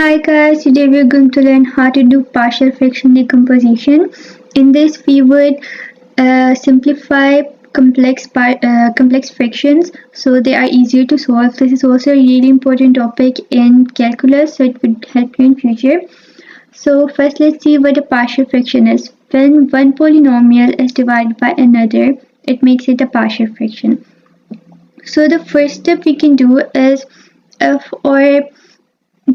Hi guys, today we're going to learn how to do partial fraction decomposition. In this we would simplify complex fractions so they are easier to solve. This is also a really important topic in calculus, so it would help you in future. So first let's see what a partial fraction is. When one polynomial is divided by another, it makes it a partial fraction. So the first step we can do is, if our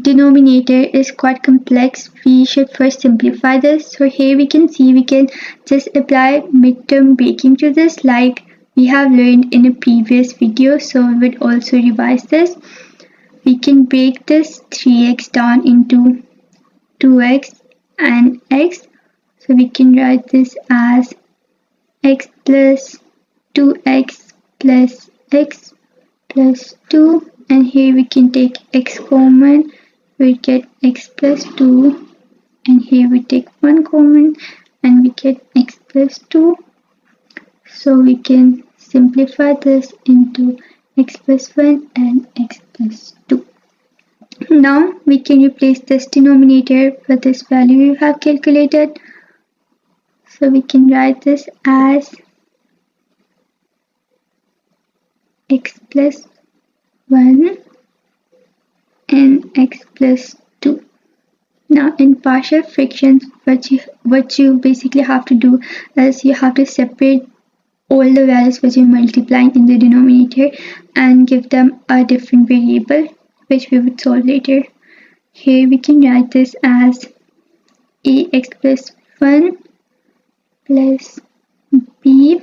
denominator is quite complex, we should first simplify this. So here we can see we can just apply midterm breaking to this like we have learned in a previous video. So we would also revise this. We can break this 3x down into 2x and x. So we can write this as x plus 2x plus x plus 2, and here we can take x common. We get x plus 2, and here we take 1 common and we get x plus 2. So we can simplify this into x plus 1 and x plus 2. Now we can replace this denominator with this value you have calculated. So we can write this as x plus 1 and x plus 2. Now in partial fractions, what you basically have to do is you have to separate all the values which you're multiplying in the denominator and give them a different variable which we would solve later. Here we can write this as ax plus 1 plus b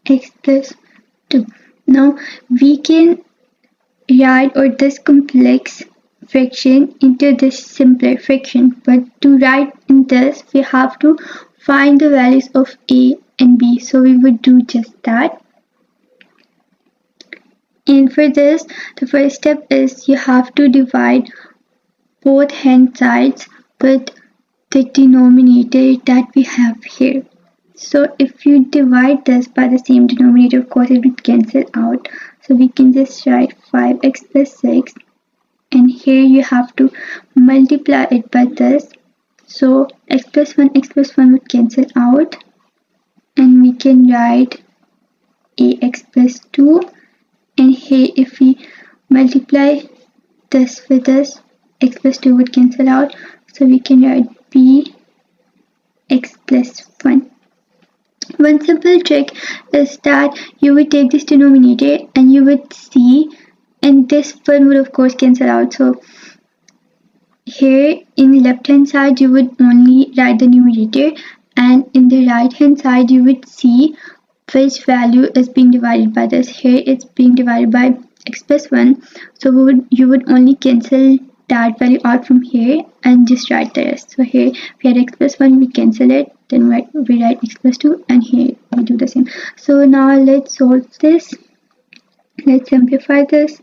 x plus 2. Now we can write or this complex fraction into this simpler fraction, but to write in this we have to find the values of a and b, so we would do just that. And for this, the first step is you have to divide both hand sides with the denominator that we have here. So if you divide this by the same denominator, of course it would cancel out. So we can just write 5x plus 6, and here you have to multiply it by this. So x plus 1 would cancel out, and we can write ax plus 2, and here if we multiply this with this, x plus 2 would cancel out, so we can write b x plus 1. One simple trick is that you would take this denominator and you would see, and this one would of course cancel out. So here in the left hand side you would only write the numerator, and in the right hand side you would see which value is being divided by this. Here it's being divided by x plus 1, so you would only cancel that value out from here and just write the rest. So here we had x plus 1, we cancel it, then we write x plus 2, and here we do the same. So now let's solve this. Let's simplify this.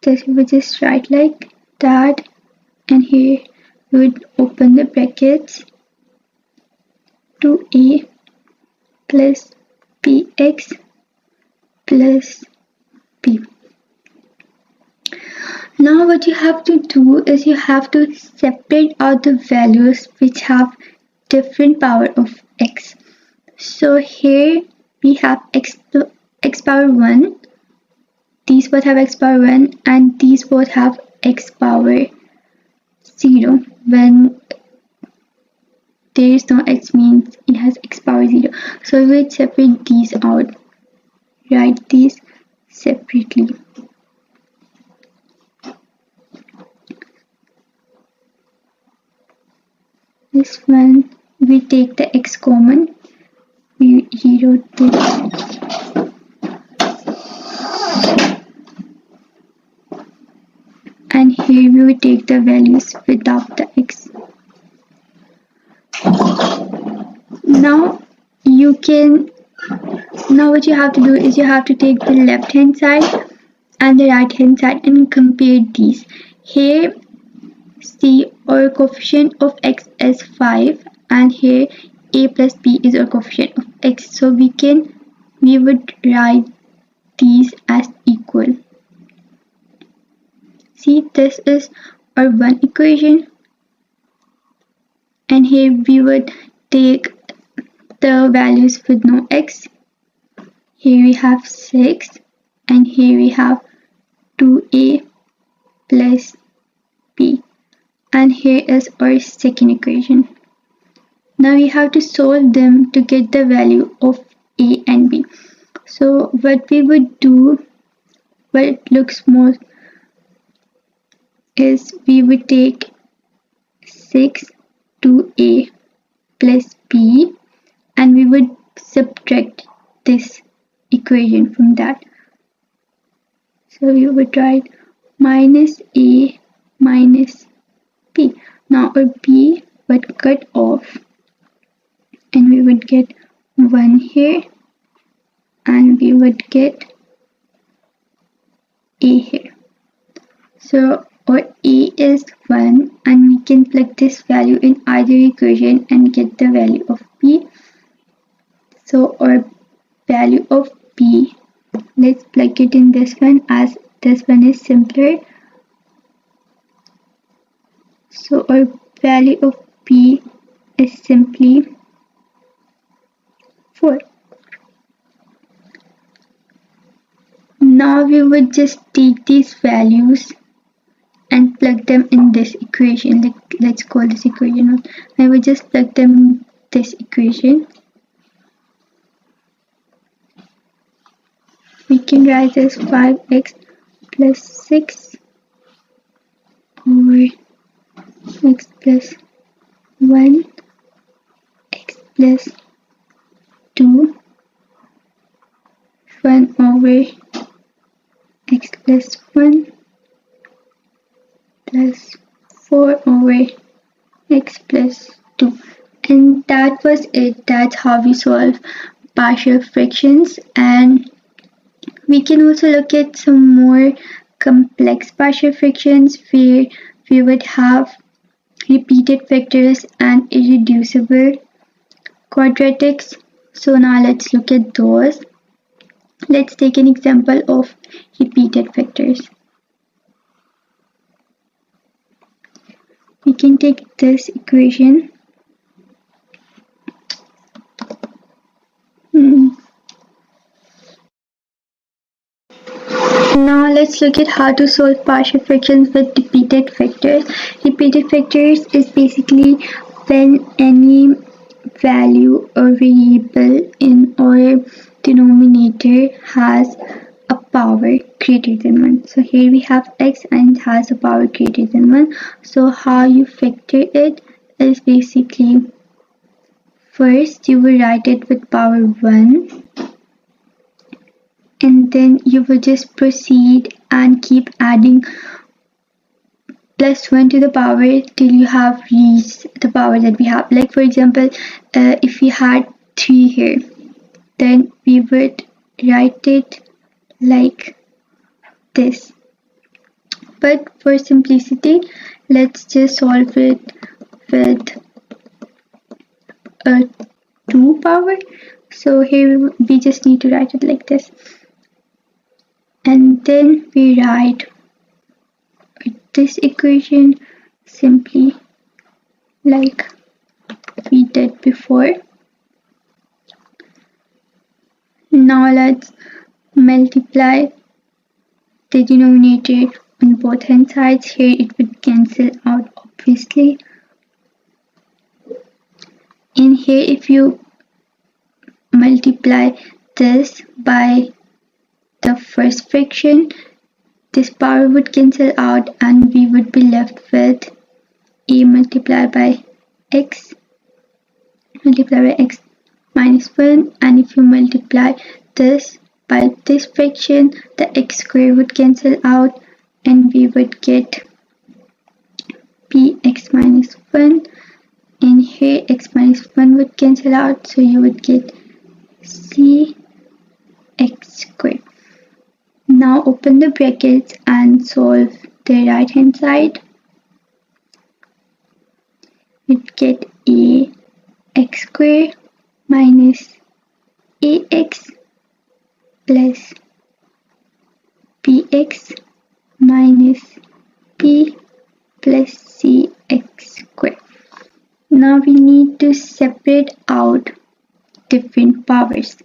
This we just write like that, and here we would open the brackets, 2a plus bx plus b. Now what you have to do is you have to separate out the values which have different power of x. So here we have x power 1, these both have x power 1, and these both have x power 0. When there is no x means it has x power 0. So we will separate these out, write these separately. This one we take the x common, we rewrote this, and here we will take the values without the x. Now what you have to do is you have to take the left hand side and the right hand side and compare these. Here see our coefficient of x is 5, and here a plus b is our coefficient of x, so we would write these as equal. see this is our one equation, and here we would take the values with no x. Here we have 6, and here we have 2a plus b, and here is our second equation. Now we have to solve them to get the value of a and b. So what we would do, what it looks more, is we would take 6 2a plus b, and we would subtract this equation from that. So we would write minus a minus b. Now our b would cut off, and we would get 1 here, and we would get a here. So our a is 1, and we can plug this value in either equation and get the value of b. So our value of b, let's plug it in this one, as this one is simpler. So our value of b is simply 4. Now we would just take these values and plug them in this equation. Let's call this equation 1. I would just plug them in this equation. We can write this 5x plus 6 over x plus 1, x plus 2, 1 over x plus 1 plus 4 over x plus 2. And that was it. That's how we solve partial fractions. And we can also look at some more complex partial fractions where we would have repeated factors and irreducible quadratics. So now let's look at those. Let's take an example of repeated factors. We can take this equation. Now let's look at how to solve partial fractions with repeated factors. Repeated factors is basically when any value or variable in our denominator has a power greater than 1. So here we have x and it has a power greater than 1. So how you factor it is basically, first you will write it with power 1, and then you will just proceed and keep adding plus 1 to the power till you have reached the power that we have. Like for example, if we had 3 here, then we would write it like this. But for simplicity, let's just solve it with a 2 power. So here we just need to write it like this. And then we write this equation simply like we did before. Now let's multiply the denominator on both hand sides. Here it would cancel out obviously. In here, if you multiply this by the first fraction, this power would cancel out and we would be left with a multiplied by x minus 1, and if you multiply this by this fraction, the x square would cancel out and we would get bx minus 1, and here x minus 1 would cancel out, so you would get cx square. Now open the brackets and solve the right hand side. We'd get a x square minus ax plus bx minus to separate out different powers.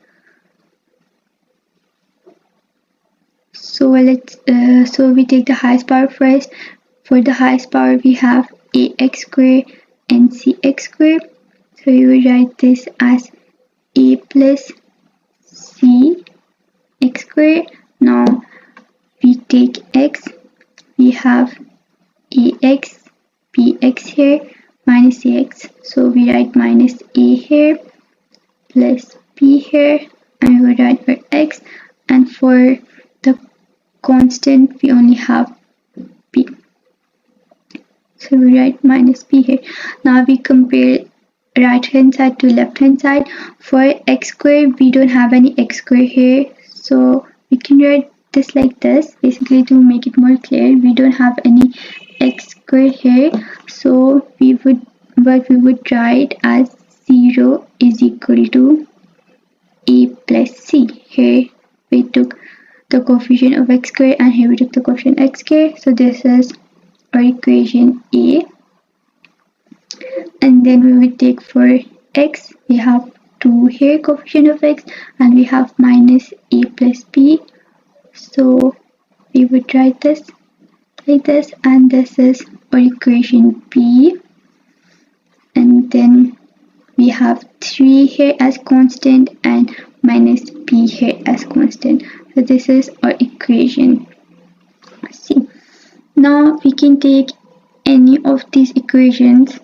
So we take the highest power first. For the highest power, we have ax squared and cx squared. So we will write this as a plus c x squared. Now we take x, we have ax, bx here, minus ax. So we write minus a here, plus b here, and we will write for x. And for the constant, we only have b. So we write minus b here. Now we compare right hand side to left hand side. For x squared, we don't have any x squared here, so we can write this like this. Basically, to make it more clear, we don't have any x squared here, so we would write as 0 is equal to a plus c. Here we took the coefficient of x squared and here we took the coefficient x squared. So this is our equation A. And then we will take for x, we have 2 here, coefficient of x, and we have minus a plus b. So we would write this like this, and this is our equation B. And then we have 3 here as constant and minus b here as constant. So this is our equation C. Now we can take any of these equations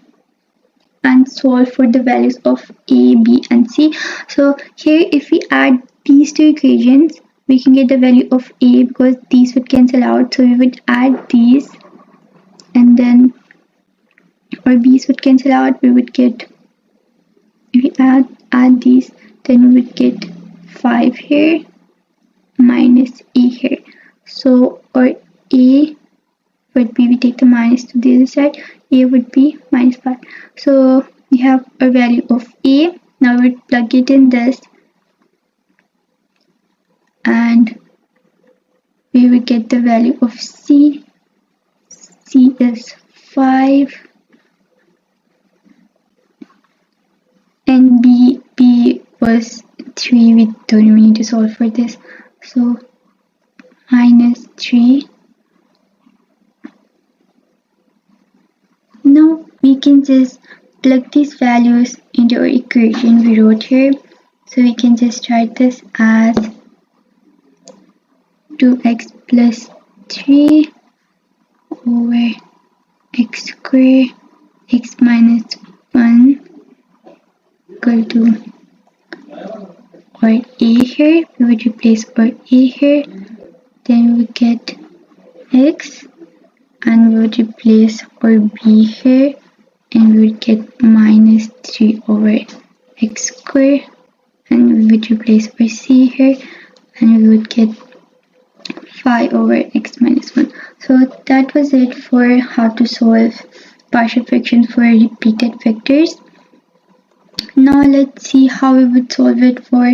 and solve for the values of a, b, and c. So here, if we add these two equations, we can get the value of a because these would cancel out. So we would add these, and then our b's would cancel out. We would get, if we add these, then we would get 5 here minus a here. So our a would be, we take the minus to the other side, a would be minus 5. So we have a value of a. Now we would plug it in this, and we will get the value of c. C is 5, and b was 3. We don't even need to solve for this, so minus 3. Now we can just plug these values into our equation we wrote here. So we can just write this as 2x plus 3 over x squared x minus 1 equal to our a here. We would replace our a here, then we get x, and we would replace our b here, and we would get minus 3 over x squared, and we would replace our c here, and we would get 5 over x minus 1. So that was it for how to solve partial fractions for repeated vectors. Now let's see how we would solve it for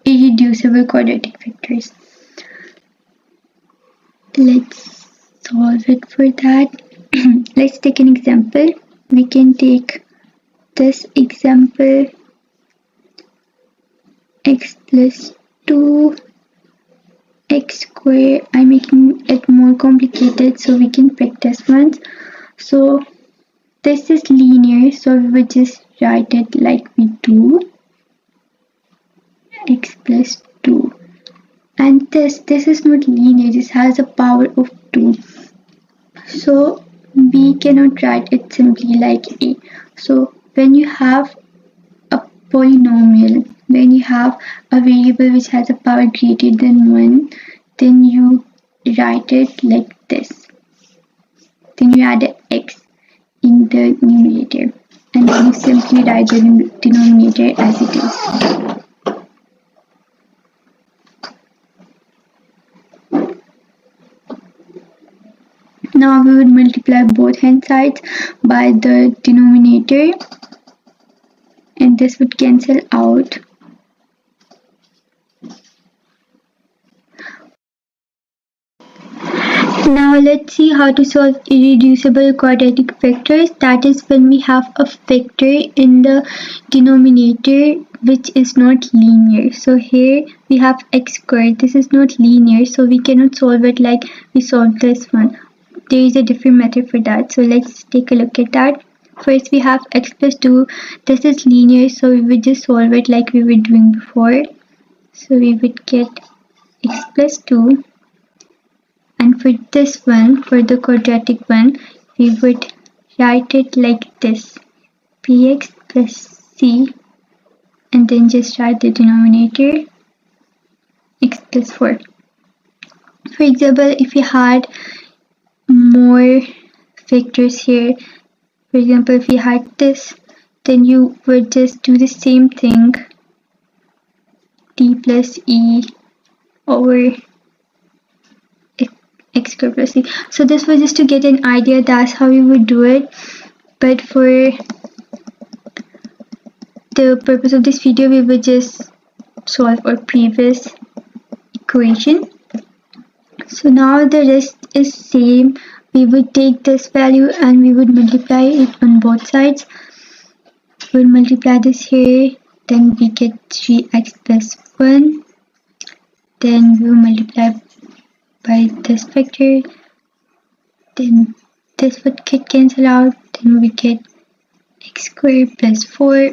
irreducible quadratic vectors. Let's solve it for that. Let's take an example. We can take this example, x plus 2 x squared. I'm making it more complicated so we can practice once. So this is linear, so we would just write it like we do, x plus 2. And this is not linear, this has a power of 2. So we cannot write it simply like a. So when you have a polynomial, when you have a variable which has a power greater than 1, then you write it like this. Then you add an x in the numerator, and then you simply write the denominator as it is. Now we would multiply both hand sides by the denominator, and this would cancel out. Now let's see how to solve irreducible quadratic vectors. That is when we have a vector in the denominator which is not linear. So here we have x squared. This is not linear, so we cannot solve it like we solved this one. There is a different method for that. So let's take a look at that. First we have x plus 2. This is linear, so we would just solve it like we were doing before. So we would get x plus 2. And for this one, for the quadratic one, we would write it like this: px plus c, and then just write the denominator x plus 4. For example, if you had more vectors here, for example, if you had this, then you would just do the same thing, d plus e over x squared plus c. So this was just to get an idea, that's how we would do it. But for the purpose of this video, we will just solve our previous equation. So now the rest is same. We would take this value and we would multiply it on both sides. We'll multiply this here, then we get 3x plus 1. Then we will multiply by this vector, then this would get cancelled out, then we get x squared plus 4.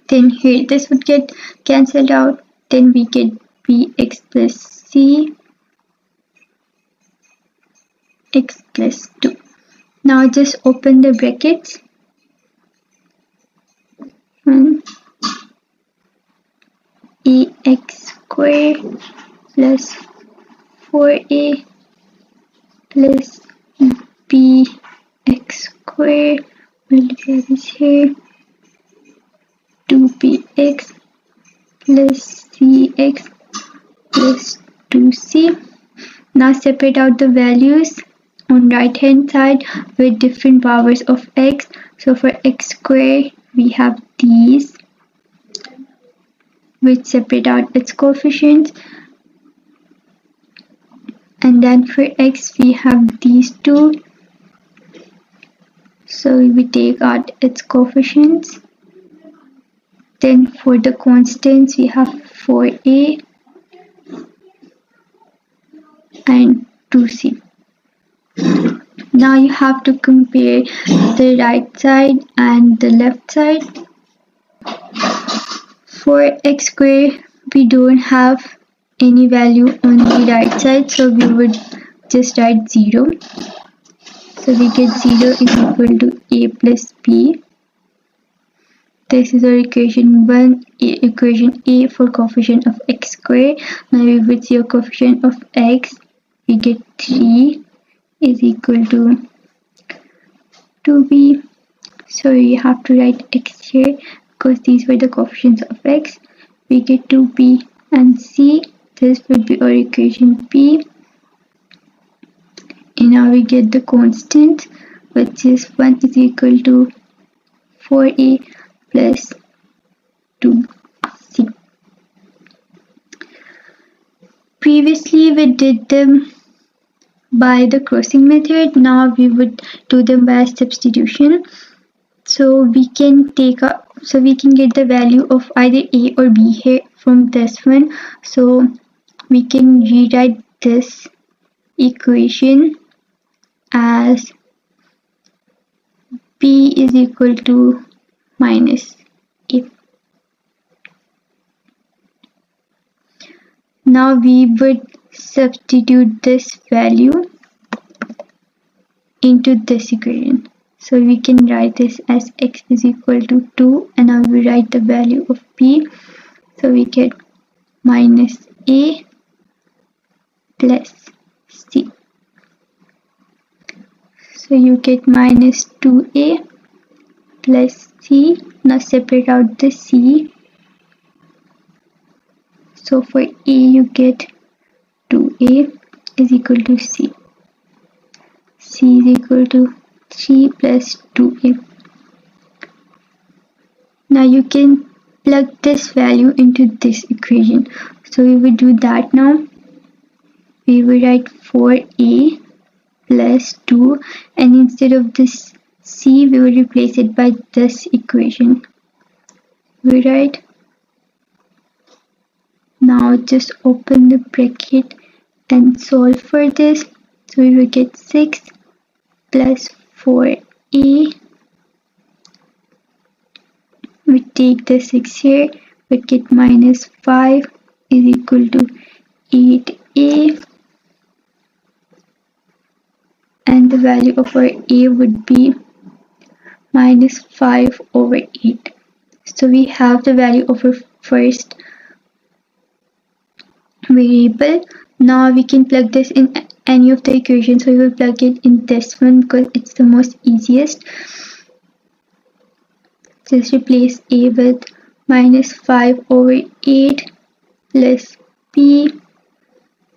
Then here this would get cancelled out, then we get bx plus c, x plus 2. Now just open the brackets. Ax squared plus 4a plus bx squared, multiply this here, 2bx plus cx plus 2c. Now separate out the values on right hand side with different powers of x. So for x squared we have these which separate out its coefficients, and then for x we have these two, so we take out its coefficients. Then for the constants we have 4a and 2c. Now you have to compare the right side and the left side. For x squared we don't have any value on the right side, so we would just write 0. So we get 0 is equal to a plus b. This is our equation 1, equation a for coefficient of x squared. Now we would see a coefficient of x, we get 3 is equal to 2b. So you have to write x here because these were the coefficients of x. We get 2b and c. This would be our equation p. And now we get the constant, which is 1 is equal to 4a plus 2c. Previously we did them by the crossing method. Now we would do them by substitution. So we can get the value of either a or b here from this one. So we can rewrite this equation as b is equal to minus a. Now we would substitute this value into this equation. So we can write this as x is equal to 2, and now we write the value of b. So we get minus a plus c. So you get minus 2a plus c. Now separate out the c. So for a you get 2a is equal to c. C is equal to 3 plus 2a. Now you can plug this value into this equation. So we will do that now. we will write 4a plus 2, and instead of this c we will replace it by this equation. We write, now just open the bracket and solve for this. So we will get 6 plus 4a. We take the 6 here, we get minus 5 is equal to 8a, and the value of our a would be minus 5 over 8. So we have the value of our first variable. Now we can plug this in any of the equations. So we will plug it in this one because it's the most easiest. Just replace a with minus 5 over 8 plus p,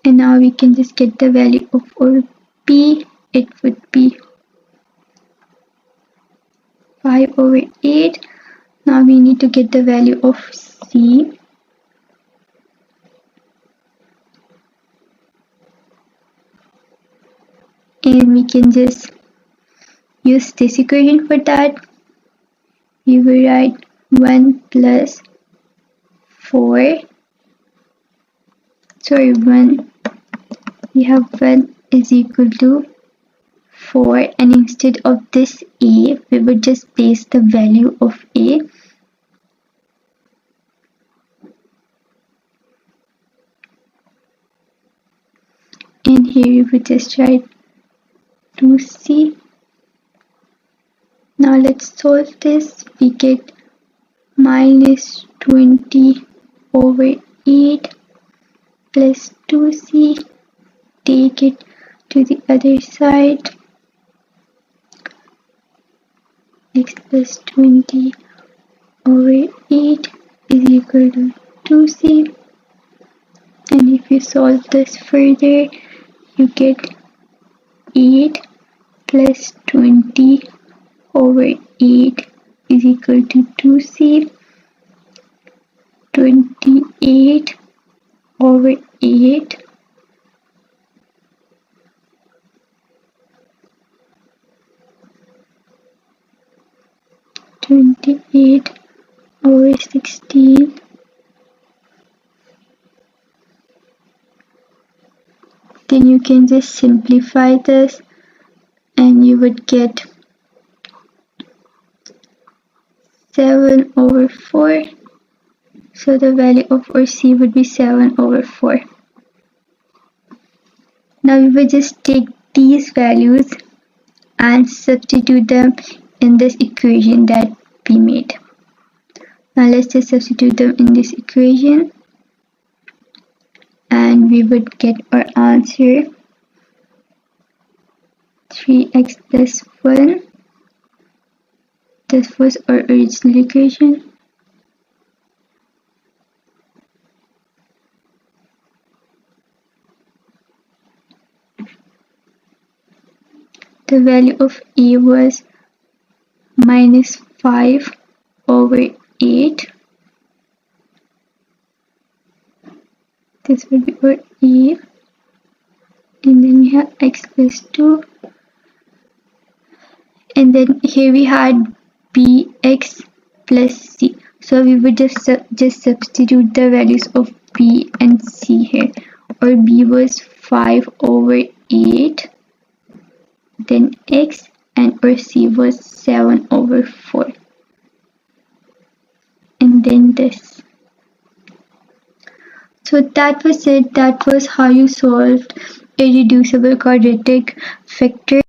and now we can just get the value of our p. It would be 5 over 8. Now we need to get the value of c. And we can just use this equation for that. We will write 1 plus 4. Sorry, 1. We have 1 is equal to 4, and instead of this a, we would just place the value of a. And here we would just write 2c. Now let's solve this. We get minus 20 over 8 plus 2c. Take it to the other side. X plus 20 over 8 is equal to 2c. And if you solve this further, you get 8 plus 20 over 8 is equal to 2c. 28 over 8 28 over 16 then you can just simplify this and you would get 7 over 4. So the value of our c would be 7 over 4. Now we will just take these values and substitute them in this equation that we made. Now let's just substitute them in this equation and we would get our answer 3x plus 1. This was our original equation. The value of a was minus 5 over 8. This will be our a. And then we have x plus 2. And then here we had bx plus c. So we would just substitute the values of b and c here. Our b was 5 over 8. Then x, and our c was 7 over 4. And then this. So that was it. That was how you solved irreducible quadratic factor.